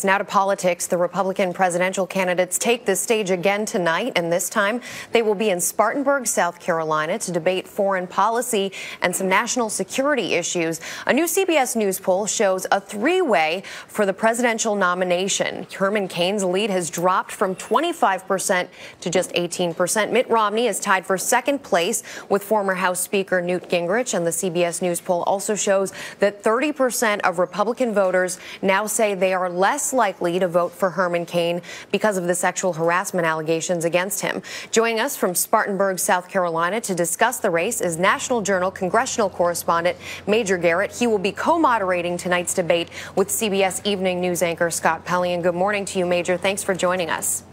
Now to politics. The Republican presidential candidates take the stage again tonight, and this time they will be in Spartanburg, South Carolina, to debate foreign policy and some national security issues. A new CBS News poll shows a three-way for the presidential nomination. Herman Cain's lead has dropped from 25% to just 18%. Mitt Romney is tied for second place with former House Speaker Newt Gingrich, and the CBS News poll also shows that 30% of Republican voters now say they are less likely to vote for Herman Cain because of the sexual harassment allegations against him. Joining us from Spartanburg, South Carolina to discuss the race is National Journal congressional correspondent Major Garrett. He will be co-moderating tonight's debate with CBS Evening News anchor Scott Pelley. Good morning to you, Major. Thanks for joining us.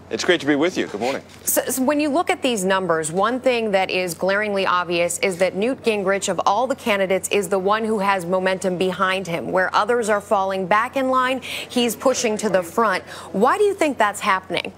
It's great to be with you. Good morning. So when you look at these numbers, one thing that is glaringly obvious is that Newt Gingrich, of all the candidates, is the one who has momentum behind him. Where others are falling back in line, he's pushing to the front. Why do you think that's happening?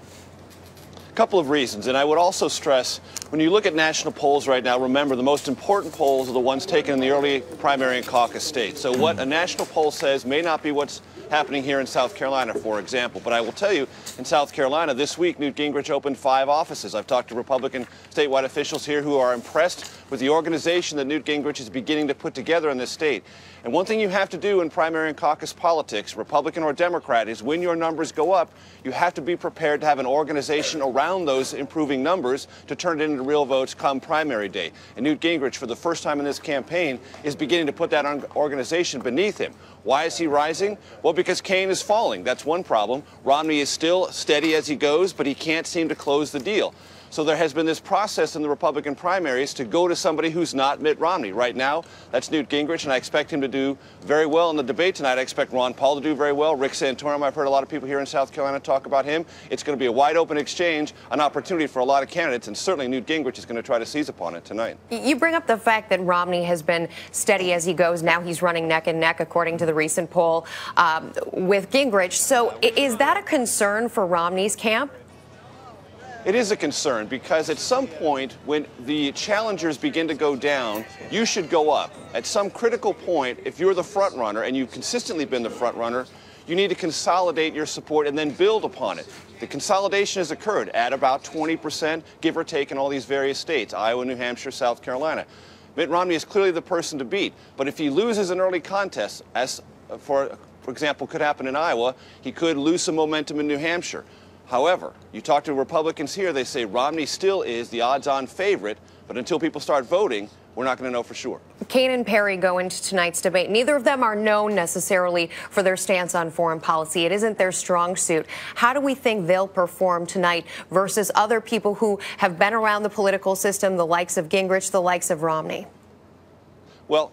A couple of reasons. And I would also stress, when you look at national polls right now, remember the most important polls are the ones taken in the early primary and caucus states. So what a national poll says may not be what's happening here in South Carolina, for example. But I will tell you, in South Carolina this week, Newt Gingrich opened 5 offices. I've talked to Republican statewide officials here who are impressed with the organization that Newt Gingrich is beginning to put together in this state. And one thing you have to do in primary and caucus politics, Republican or Democrat, is when your numbers go up, you have to be prepared to have an organization around those improving numbers to turn it into real votes come primary day. And Newt Gingrich, for the first time in this campaign, is beginning to put that organization beneath him. Why is he rising? Well, because Cain is falling. That's one problem. Romney is still steady as he goes, but he can't seem to close the deal. So there has been this process in the Republican primaries to go to somebody who's not Mitt Romney. Right now, that's Newt Gingrich, and I expect him to do very well in the debate tonight. I expect Ron Paul to do very well. Rick Santorum, I've heard a lot of people here in South Carolina talk about him. It's going to be a wide-open exchange, an opportunity for a lot of candidates, and certainly Newt Gingrich is going to try to seize upon it tonight. You bring up the fact that Romney has been steady as he goes. Now he's running neck and neck, according to the recent poll, with Gingrich. So is that a concern for Romney's camp? It is a concern because at some point when the challengers begin to go down, you should go up. At some critical point, if you're the front runner and you've consistently been the front runner, you need to consolidate your support and then build upon it. The consolidation has occurred at about 20%, give or take, in all these various states, Iowa, New Hampshire, South Carolina. Mitt Romney is clearly the person to beat, but if he loses an early contest, as for example could happen in Iowa, he could lose some momentum in New Hampshire. However, you talk to Republicans here, they say Romney still is the odds-on favorite, but until people start voting, we're not going to know for sure. Cain and Perry go into tonight's debate. Neither of them are known necessarily for their stance on foreign policy. It isn't their strong suit. How do we think they'll perform tonight versus other people who have been around the political system, the likes of Gingrich, the likes of Romney? Well,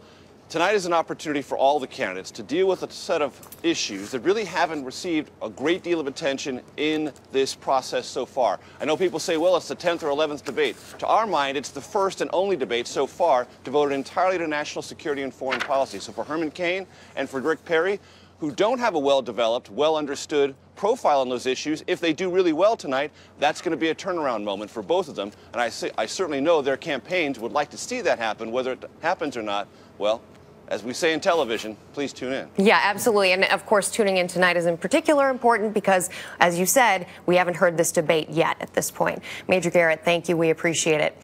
tonight is an opportunity for all the candidates to deal with a set of issues that really haven't received a great deal of attention in this process so far. I know people say, well, it's the 10th or 11th debate. To our mind, it's the first and only debate so far devoted entirely to national security and foreign policy. So for Herman Cain and for Rick Perry, who don't have a well-developed, well-understood profile on those issues, if they do really well tonight, that's going to be a turnaround moment for both of them. And I certainly know their campaigns would like to see that happen. Whether it happens or not, well, as we say in television, please tune in. Yeah, absolutely. And of course, tuning in tonight is in particular important because, as you said, we haven't heard this debate yet at this point. Major Garrett, thank you. We appreciate it.